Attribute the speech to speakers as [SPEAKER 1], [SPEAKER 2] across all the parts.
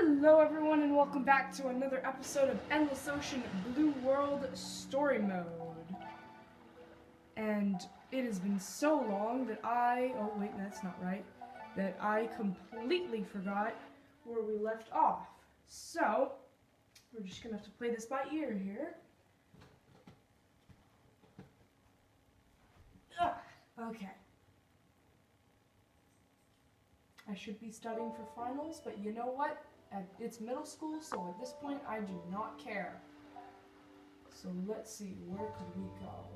[SPEAKER 1] Hello everyone and welcome back to another episode of Endless Ocean Blue World Story Mode. And it has been so long that oh wait, that's not right, that I completely forgot where we left off. So, we're just gonna have to play this by ear here. Okay. I should be studying for finals, but you know what? It's middle school, so at this point I do not care. So let's see, where could we go?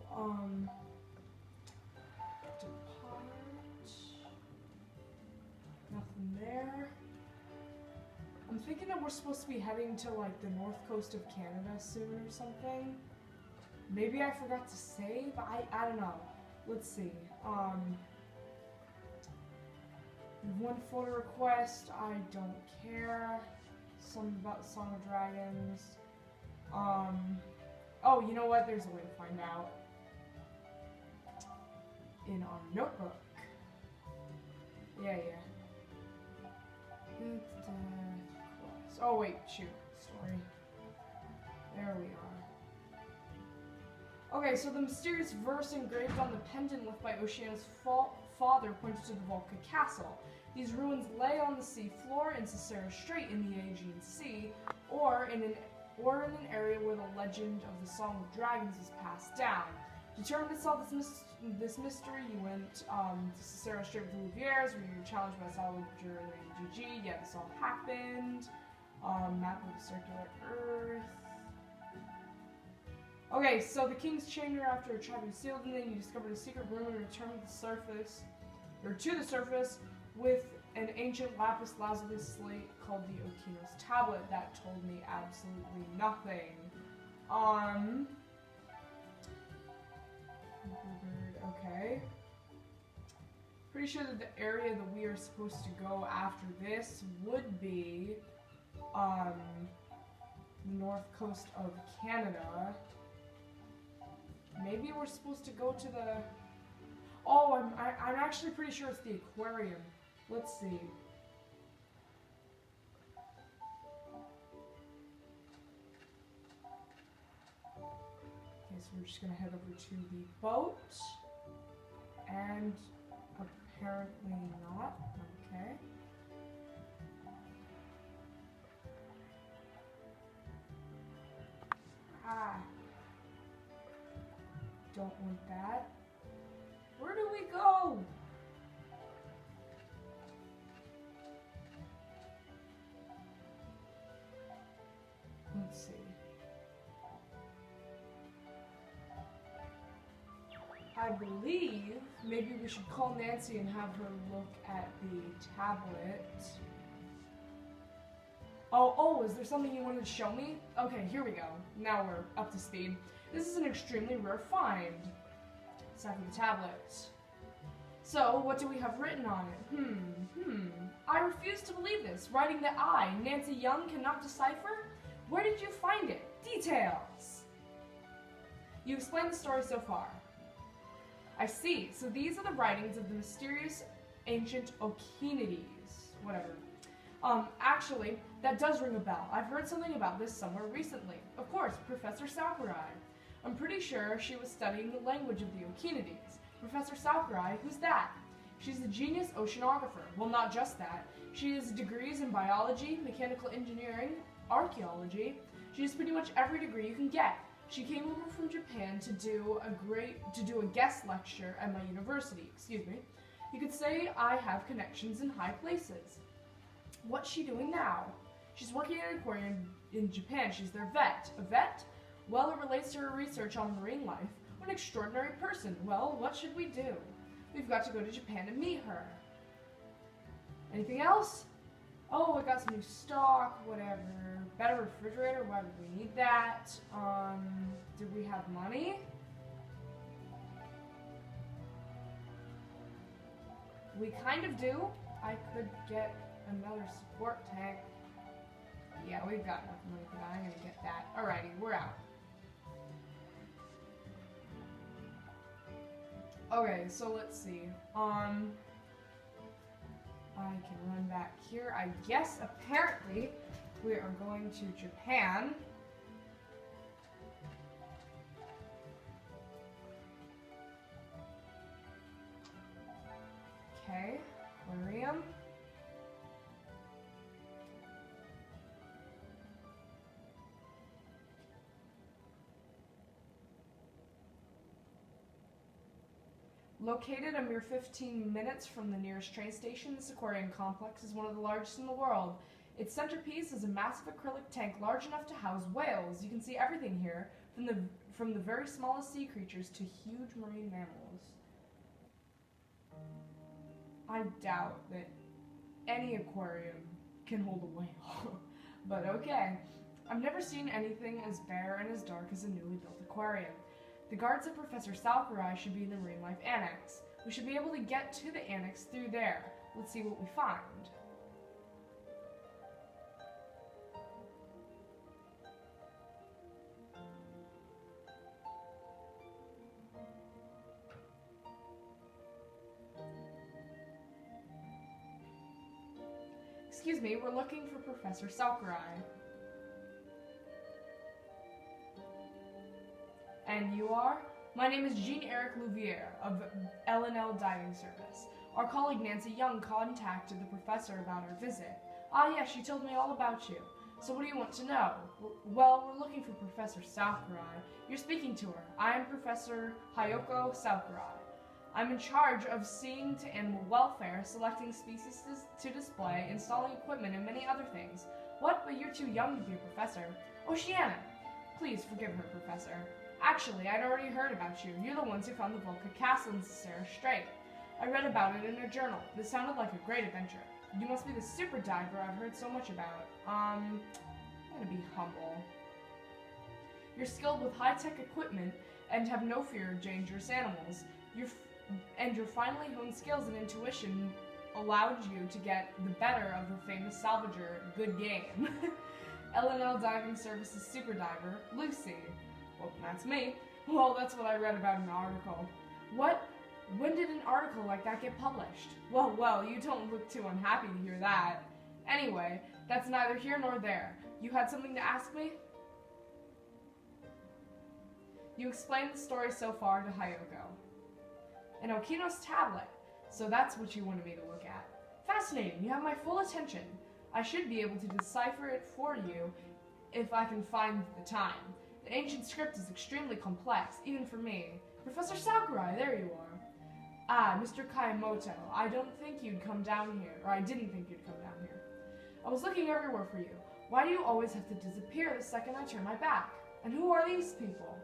[SPEAKER 1] Depart. Nothing there. I'm thinking that we're supposed to be heading to like the north coast of Canada soon or something. Maybe I forgot to save. I don't know. Let's see. One photo request, I don't care. Something about Song of Dragons. Oh, you know what? There's a way to find out. In our notebook. Yeah. Oh wait, shoot. Story. There we are. Okay, so the mysterious verse engraved on the pendant left by Oceana's father pointed to the Volca Castle. These ruins lay on the sea floor in Cicero Strait in the Aegean Sea, or in an area where the legend of the Song of Dragons was passed down. Determined to solve this mystery, you went to Cicero Strait with Louviers, where you were challenged by Salvador and GG. Yeah, this all happened. Map of the circular Earth. Okay, so the King's Chamber, after a trap was sealed, and then you discovered a secret room and returned to the surface, with an ancient lapis lazuli slate called the Okinos Tablet that told me absolutely nothing. Okay. Pretty sure that the area that we are supposed to go after this would be, the north coast of Canada. Maybe we're supposed to go to the... Oh, I'm actually pretty sure it's the aquarium. Let's see. Okay, so we're just gonna head over to the boat. And apparently not. Okay. Don't want that. Where do we go? Let's see. I believe maybe we should call Nancy and have her look at the tablet. Oh, is there something you wanted to show me? Okay, here we go. Now we're up to speed. This is an extremely rare find. Aside from the tablet. So, what do we have written on it? I refuse to believe this. Writing that I, Nancy Young, cannot decipher? Where did you find it? Details! You explained the story so far. I see. So these are the writings of the mysterious ancient Okeanides. Whatever. Actually, that does ring a bell. I've heard something about this somewhere recently. Of course, Professor Sakurai. I'm pretty sure she was studying the language of the Okeanides. Professor Sakurai, who's that? She's a genius oceanographer. Well, not just that. She has degrees in biology, mechanical engineering, archaeology. She has pretty much every degree you can get. She came over from Japan to do a guest lecture at my university. Excuse me. You could say I have connections in high places. What's she doing now? She's working at an aquarium in Japan. She's their vet. A vet? Well, it relates to her research on marine life. What an extraordinary person. Well, what should we do? We've got to go to Japan to meet her. Anything else? Oh, I got some new stock, whatever. Better refrigerator, why would we need that? Do we have money? We kind of do. I could get another support tank. Yeah, we've got enough money for that. I'm gonna get that. Alrighty, we're out. Okay, so let's see. I can run back here. I guess apparently We are going to Japan. Okay, aquarium. Located a mere 15 minutes from the nearest train station, this aquarium complex is one of the largest in the world. Its centerpiece is a massive acrylic tank large enough to house whales. You can see everything here, from the very smallest sea creatures to huge marine mammals. I doubt that any aquarium can hold a whale, but okay. I've never seen anything as bare and as dark as a newly built aquarium. The guards of Professor Sakurai should be in the Marine Life Annex. We should be able to get to the annex through there. Let's see what we find. Excuse me, we're looking for Professor Sakurai. And you are? My name is Jean-Eric Louvier of L&L Diving Service. Our colleague Nancy Young contacted the professor about our visit. Ah yes, she told me all about you. So what do you want to know? Well, we're looking for Professor Sakurai. You're speaking to her. I am Professor Hayoko Sakurai. I'm in charge of seeing to animal welfare, selecting species to display, installing equipment, and many other things. What? But you're too young to be a professor. Oceana! Please forgive her, Professor. Actually, I'd already heard about you. You're the ones who found the Volca Castle in Sisera Strait. I read about it in a journal. This sounded like a great adventure. You must be the super diver I've heard so much about. I'm gonna be humble. You're skilled with high-tech equipment and have no fear of dangerous animals. Your finely honed skills and intuition allowed you to get the better of the famous salvager, Good Game. L&L Diving Service's super diver, Lucy. Well, that's me. Well, that's what I read about in an article. What? When did an article like that get published? Well, you don't look too unhappy to hear that. Anyway, that's neither here nor there. You had something to ask me? You explained the story so far to Hayoko. An Okino's tablet. So that's what you wanted me to look at. Fascinating. You have my full attention. I should be able to decipher it for you if I can find the time. The ancient script is extremely complex, even for me. Professor Sakurai, there you are. Ah, Mr. Kayamoto, I don't think you'd come down here, or I didn't think you'd come down here. I was looking everywhere for you. Why do you always have to disappear the second I turn my back? And who are these people?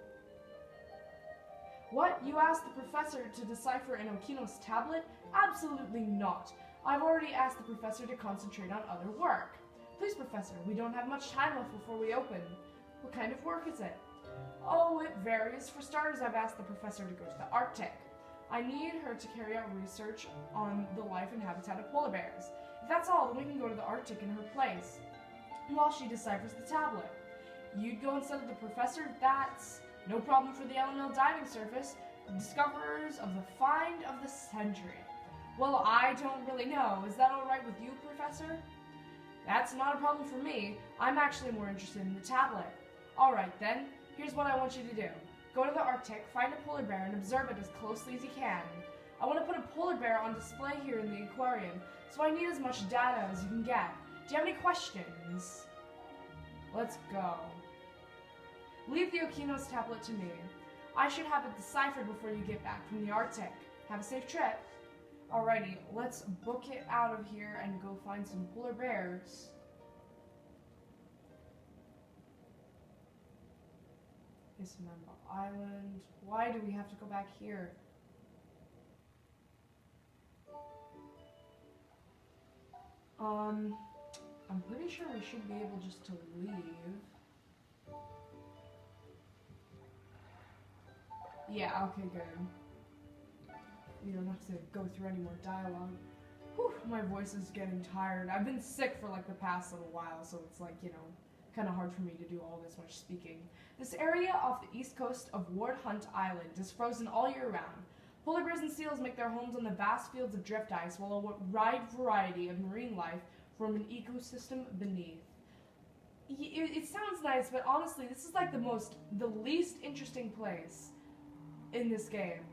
[SPEAKER 1] What? You asked the professor to decipher an Okino's tablet? Absolutely not. I've already asked the professor to concentrate on other work. Please, Professor, we don't have much time left before we open. What kind of work is it? Oh, it varies. For starters, I've asked the professor to go to the Arctic. I need her to carry out research on the life and habitat of polar bears. If that's all, then we can go to the Arctic in her place, while she deciphers the tablet. You'd go instead of the professor? That's no problem for the L&L Diving Service, the discoverers of the find of the century. Well, I don't really know. Is that all right with you, Professor? That's not a problem for me. I'm actually more interested in the tablet. All right, then. Here's what I want you to do. Go to the Arctic, find a polar bear, and observe it as closely as you can. I want to put a polar bear on display here in the aquarium, so I need as much data as you can get. Do you have any questions? Let's go. Leave the Okino's tablet to me. I should have it deciphered before you get back from the Arctic. Have a safe trip. Alrighty, let's book it out of here and go find some polar bears. Ismamba Island. Why do we have to go back here? I'm pretty sure we should be able just to leave. Yeah, okay, good. We don't have to go through any more dialogue. Whew, my voice is getting tired. I've been sick for like the past little while, so it's like, you know, kind of hard for me to do all this much speaking. This area off the east coast of Ward Hunt Island is frozen all year round. Polar bears and seals make their homes on the vast fields of drift ice, while a wide variety of marine life form an ecosystem beneath. it sounds nice, but honestly, this is like the least interesting place in this game.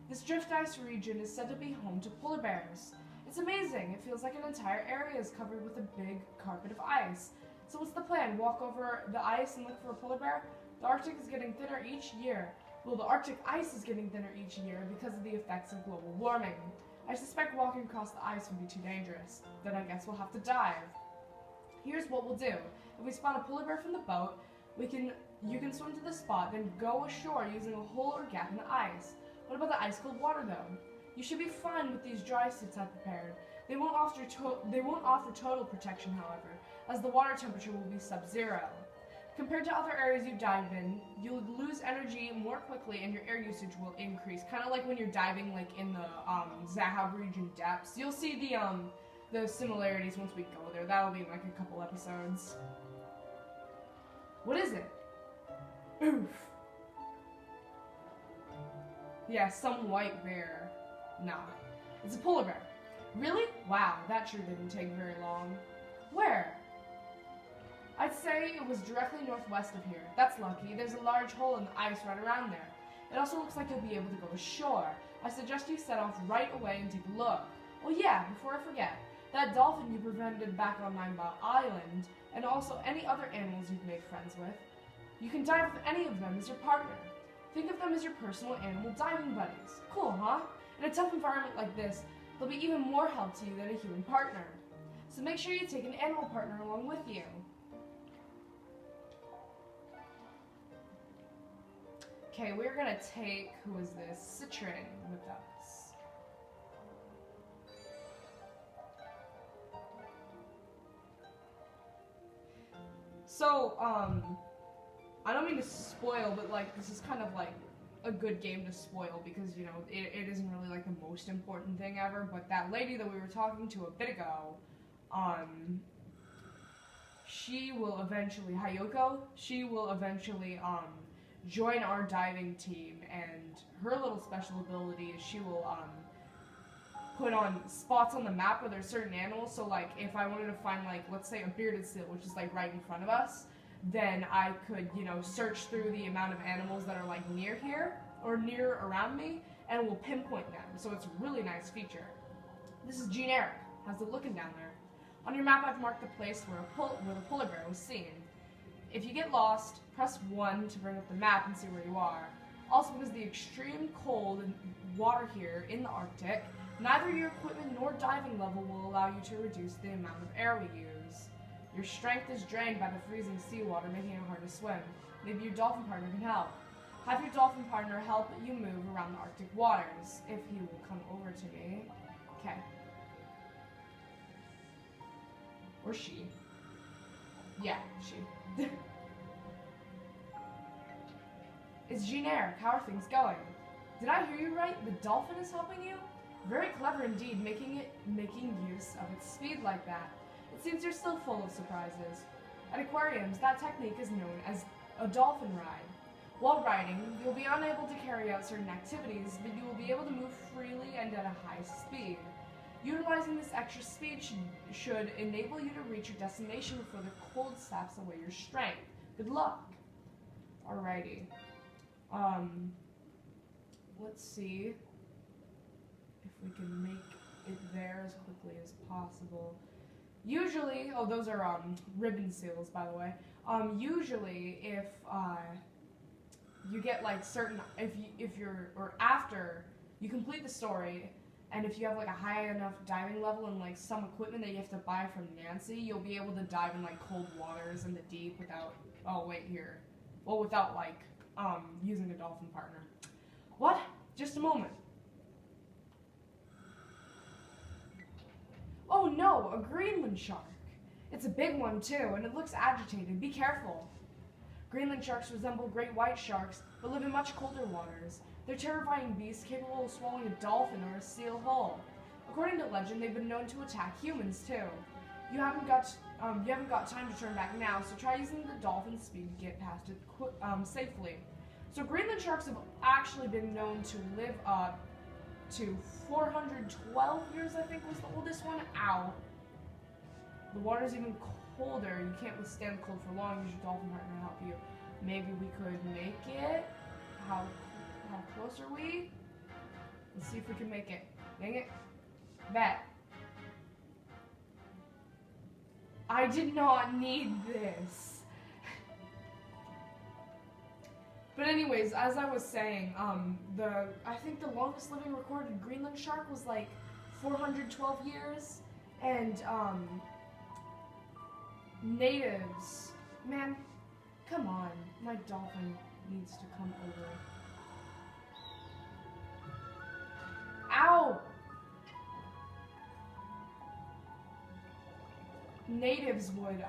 [SPEAKER 1] This drift ice region is said to be home to polar bears. It's amazing. It feels like an entire area is covered with a big carpet of ice. So what's the plan? Walk over the ice and look for a polar bear? The Arctic is getting thinner each year. Well, the Arctic ice is getting thinner each year because of the effects of global warming. I suspect walking across the ice would be too dangerous. Then I guess we'll have to dive. Here's what we'll do. If we spot a polar bear from the boat, you can swim to the spot, then go ashore using a hole or gap in the ice. What about the ice-cold water, though? You should be fine with these dry suits I've prepared. They won't offer total protection, however, as the water temperature will be sub-zero. Compared to other areas you dive in, you'll lose energy more quickly and your air usage will increase. Kind of like when you're diving like in the Zahab region depths. You'll see the similarities once we go there. That'll be in like a couple episodes. What is it? Oof. Yeah, some white bear. Nah. It's a polar bear. Really? Wow, that sure didn't take very long. Where? I'd say it was directly northwest of here. That's lucky. There's a large hole in the ice right around there. It also looks like you'll be able to go ashore. I suggest you set off right away and take a look. Oh yeah, before I forget, that dolphin you prevented back on Ninebot Island, and also any other animals you've made friends with. You can dive with any of them as your partner. Think of them as your personal animal diving buddies. Cool, huh? In a tough environment like this, they'll be even more help to you than a human partner. So make sure you take an animal partner along with you. Okay, we're gonna take, who is this? Citrin with us. So, I don't mean to spoil, but like, this is kind of like a good game to spoil because, you know, it isn't really like the most important thing ever, but that lady that we were talking to a bit ago, she will eventually, Hayoko, she will eventually, join our diving team, and her little special ability is she will, put on spots on the map where there's certain animals, so like, if I wanted to find like, let's say a bearded seal, which is like right in front of us, then I could, you know, search through the amount of animals that are like near here, or near around me, and it will pinpoint them, so it's a really nice feature. This is Gene Eric. How's it looking down there? On your map I've marked the place where the polar bear was seen. If you get lost, press 1 to bring up the map and see where you are. Also, because of the extreme cold and water here in the Arctic, neither your equipment nor diving level will allow you to reduce the amount of air we use. Your strength is drained by the freezing seawater, making it hard to swim. Maybe your dolphin partner can help. Have your dolphin partner help you move around the Arctic waters, if he will come over to me. Okay. Or she. Yeah, she. It's Gene Eric. How are things going? Did I hear you right? The dolphin is helping you? Very clever indeed, making use of its speed like that. It seems you're still full of surprises. At aquariums, that technique is known as a dolphin ride. While riding, you'll be unable to carry out certain activities, but you will be able to move freely and at a high speed. Utilizing this extra speed should enable you to reach your destination before the cold saps away your strength. Good luck. Alrighty. Let's see if we can make it there as quickly as possible. Usually, oh, those are ribbon seals, by the way. Usually, if you get like certain, after you complete the story, and if you have like a high enough diving level and like some equipment that you have to buy from Nancy, you'll be able to dive in like cold waters in the deep without, without like using a dolphin partner. What? Just a moment. Oh no, a Greenland shark. It's a big one too, and it looks agitated. Be careful. Greenland sharks resemble great white sharks, but live in much colder waters. They're terrifying beasts capable of swallowing a dolphin or a seal whole. According to legend, they've been known to attack humans too. You haven't got time to turn back now, so try using the dolphin speed to get past it safely. So Greenland sharks have actually been known to live up to 412 years, I think was the oldest one. Ow. The water's even colder. You can't withstand the cold for long. Use your dolphin partner to help you. Maybe we could make it. How close are we? Let's see if we can make it. Dang it. Bet. I did not need this. But anyways, as I was saying, I think the longest living recorded Greenland shark was like 412 years, and natives, man, come on, my dolphin needs to come over. Ow! Natives would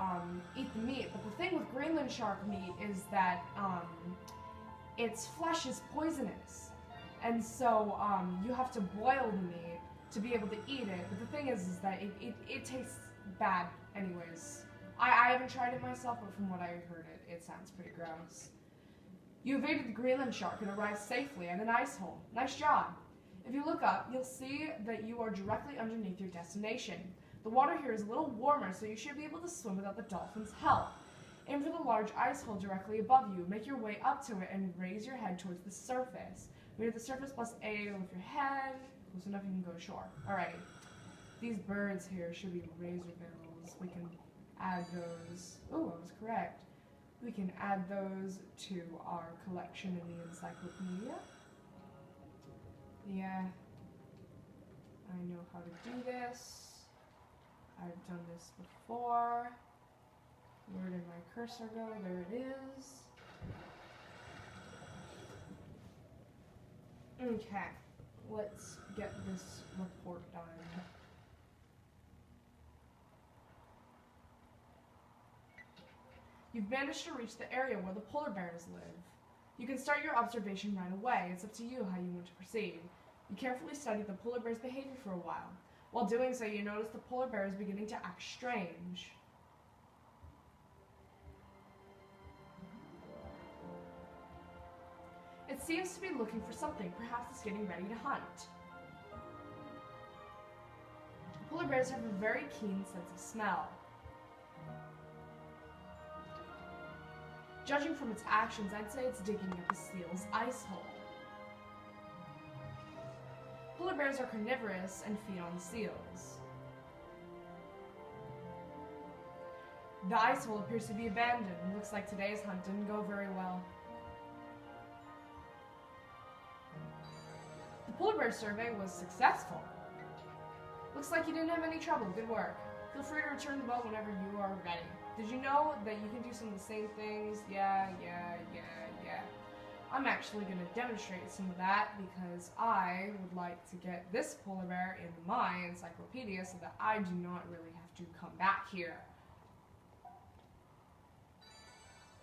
[SPEAKER 1] eat the meat, but the thing with Greenland shark meat is that its flesh is poisonous, and so you have to boil the meat to be able to eat it. But the thing is that it tastes bad anyways. I haven't tried it myself, but from what I heard, it sounds pretty gross. You evaded the Greenland shark and arrived safely at an ice hole. Nice job. If you look up, you'll see that you are directly underneath your destination. The water here is a little warmer, so you should be able to swim without the dolphin's help. Aim for the large ice hole directly above you. Make your way up to it and raise your head towards the surface. When you're at the surface, plus A with your head. Close enough, you can go ashore. Alrighty. These birds here should be razor bills. We can add those. Oh, I was correct. We can add those to our collection in the encyclopedia. Yeah. I know how to do this. I've done this before. Where did my cursor go? There it is. Okay, let's get this report done. You've managed to reach the area where the polar bears live. You can start your observation right away. It's up to you how you want to proceed. You carefully study the polar bear's behavior for a while. While doing so, you notice the polar bear is beginning to act strange. It seems to be looking for something. Perhaps it's getting ready to hunt. Polar bears have a very keen sense of smell. Judging from its actions, I'd say it's digging up a seal's ice hole. Polar bears are carnivorous and feed on seals. The ice hole appears to be abandoned. Looks like today's hunt didn't go very well. The polar bear survey was successful. Looks like you didn't have any trouble. Good work. Feel free to return the boat whenever you are ready. Did you know that you can do some of the same things? Yeah. I'm actually going to demonstrate some of that because I would like to get this polar bear in my encyclopedia so that I do not really have to come back here.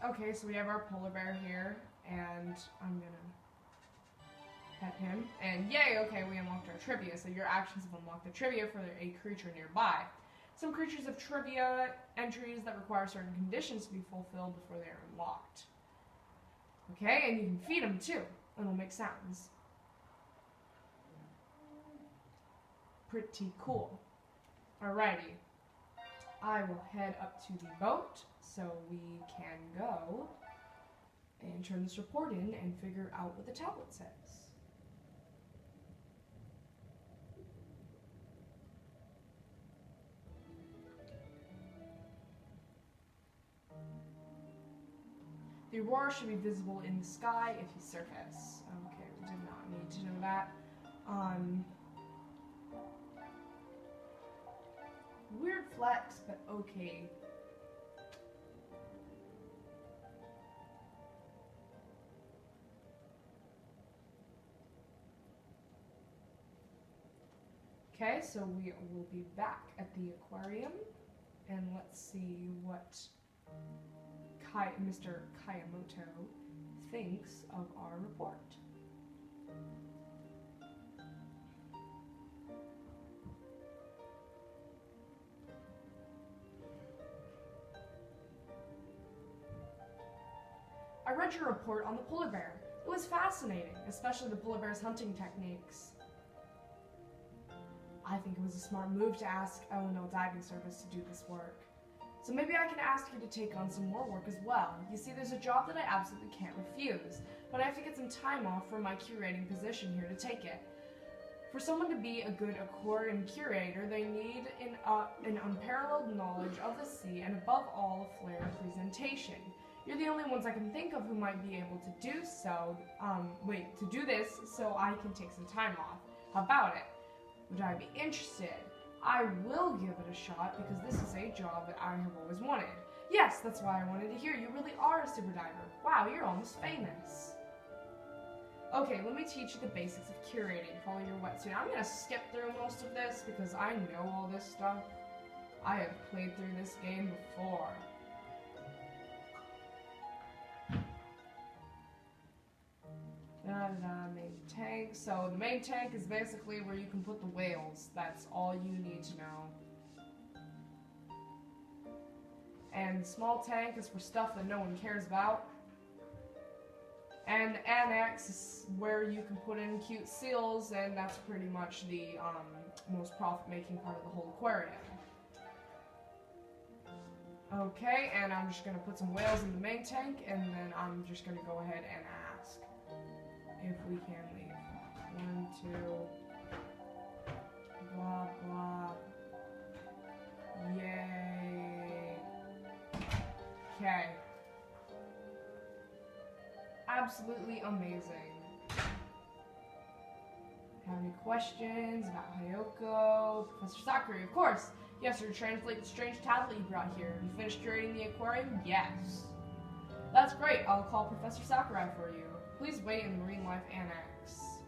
[SPEAKER 1] Okay, so we have our polar bear here, and I'm going to pet him. And yay, okay, we unlocked our trivia. So your actions have unlocked the trivia for a creature nearby. Some creatures have trivia entries that require certain conditions to be fulfilled before they are unlocked. Okay, and you can feed them too, and they'll make sounds. Pretty cool. Alrighty. I will head up to the boat so we can go and turn this report in and figure out what the tablet says. The aurora should be visible in the sky if you surface. Okay, we did not need to know that. Weird flex, but okay. Okay, so we will be back at the aquarium, and let's see what Mr. Kayamoto thinks of our report. I read your report on the polar bear. It was fascinating, especially the polar bear's hunting techniques. I think it was a smart move to ask L&L Diving Service to do this work. So maybe I can ask you to take on some more work as well. You see, there's a job that I absolutely can't refuse, but I have to get some time off from my curating position here to take it. For someone to be a good aquarium curator, they need an unparalleled knowledge of the sea and above all, a flair of presentation. You're the only ones I can think of who might be able to do so, to do this so I can take some time off. How about it? Would I be interested? I will give it a shot because this is a job that I have always wanted. Yes, that's why I wanted to hear. You really are a scuba diver. Wow, you're almost famous. Okay, let me teach you the basics of curating. Follow your wetsuit. I'm gonna skip through most of this because I know all this stuff. I have played through this game before. Main tank. So the main tank is basically where you can put the whales. That's all you need to know. And small tank is for stuff that no one cares about. And annex is where you can put in cute seals, and that's pretty much the most profit-making part of the whole aquarium. Okay, and I'm just gonna put some whales in the main tank, and then I'm just gonna go ahead and ask if we can leave. 1, 2, blah, blah. Yay. Okay. Absolutely amazing. Have any questions about Hayoko? Professor Sakura, of course. Yes, sir, translate the strange tablet you brought here. You finished curating the aquarium? Yes. That's great. I'll call Professor Sakurai for you. Please wait in the Marine Life Annex.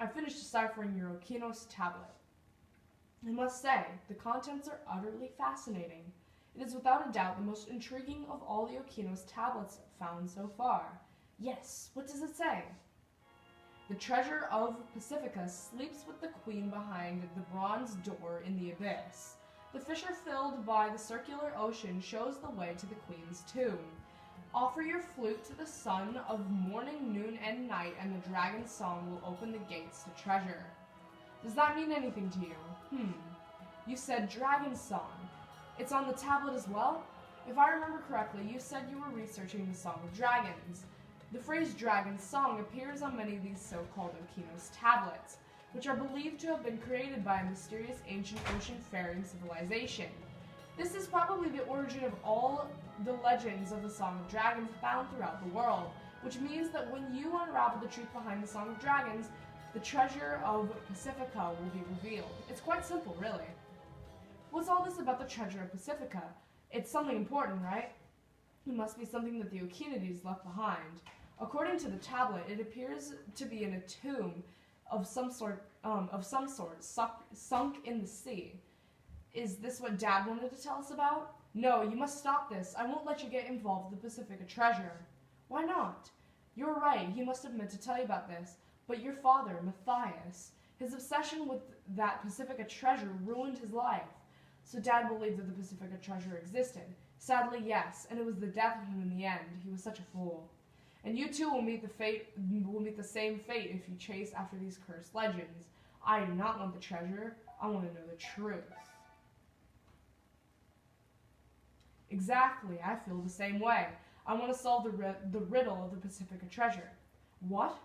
[SPEAKER 1] I finished deciphering your Okinos tablet. I must say, the contents are utterly fascinating. It is without a doubt the most intriguing of all the Okinos tablets found so far. Yes, what does it say? The treasure of Pacifica sleeps with the queen behind the bronze door in the abyss. The fissure filled by the circular ocean shows the way to the queen's tomb. Offer your flute to the sun of morning, noon, and night, and the dragon's song will open the gates to treasure. Does that mean anything to you? You said dragon song. It's on the tablet as well? If I remember correctly, you said you were researching the Song of Dragons. The phrase dragon song appears on many of these so-called Okinos tablets, which are believed to have been created by a mysterious ancient ocean-faring civilization. This is probably the origin of all the legends of the Song of Dragons found throughout the world, which means that when you unravel the truth behind the Song of Dragons, the treasure of Pacifica will be revealed. It's quite simple, really. What's all this about the treasure of Pacifica? It's something important, right? It must be something that the Okinides left behind. According to the tablet, it appears to be in a tomb of some sort, sunk in the sea. Is this what Dad wanted to tell us about? No, you must stop this. I won't let you get involved with the Pacifica treasure. Why not? You're right, he must have meant to tell you about this. But your father, Matthias, his obsession with that Pacifica treasure ruined his life. So Dad believed that the Pacifica treasure existed. Sadly, yes, and it was the death of him in the end. He was such a fool. And you too will meet the same fate if you chase after these cursed legends. I do not want the treasure. I want to know the truth. Exactly, I feel the same way. I want to solve the riddle of the Pacifica treasure. What?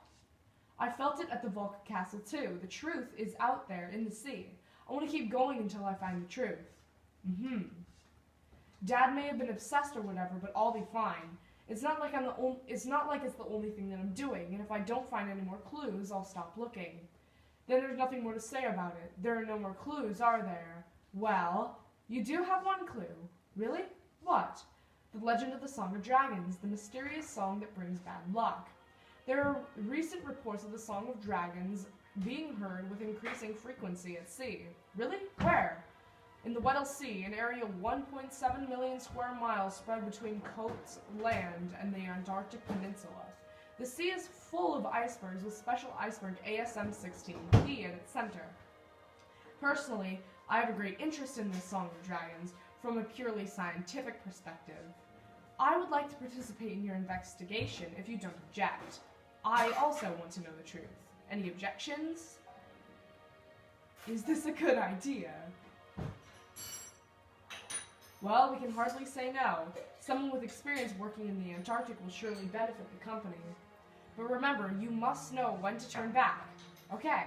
[SPEAKER 1] I felt it at the Volca Castle too. The truth is out there in the sea. I want to keep going until I find the truth. Dad may have been obsessed or whatever, but I'll be fine. It's not like it's the only thing that I'm doing, and if I don't find any more clues, I'll stop looking. Then there's nothing more to say about it. There are no more clues, are there? Well, you do have one clue. Really? What? The legend of the Song of Dragons, the mysterious song that brings bad luck. There are recent reports of the Song of Dragons being heard with increasing frequency at sea. Really? Where? In the Weddell Sea, an area 1.7 million square miles spread between Coats Land and the Antarctic Peninsula. The sea is full of icebergs with special iceberg ASM-16P at its center. Personally, I have a great interest in this Song of Dragons from a purely scientific perspective. I would like to participate in your investigation if you don't object. I also want to know the truth. Any objections? Is this a good idea? Well, we can hardly say no. Someone with experience working in the Antarctic will surely benefit the company. But remember, you must know when to turn back. Okay.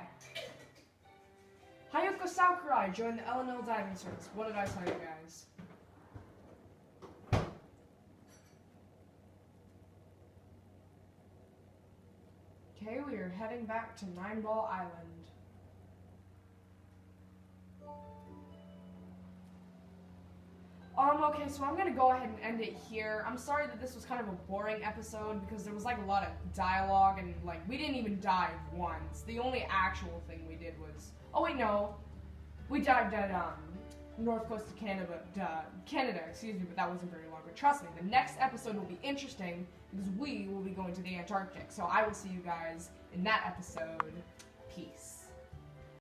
[SPEAKER 1] Hayuko Sakurai joined the LNL Diving Service. What did I tell you guys? Okay, we are heading back to Nine Ball Island. Okay, so I'm gonna go ahead and end it here. I'm sorry that this was kind of a boring episode because there was like a lot of dialogue and like we didn't even dive once. The only actual thing we did was, oh wait, no, we dived at North Coast of Canada, excuse me, but that wasn't very long. But trust me, the next episode will be interesting because we will be going to the Antarctic. So I will see you guys in that episode.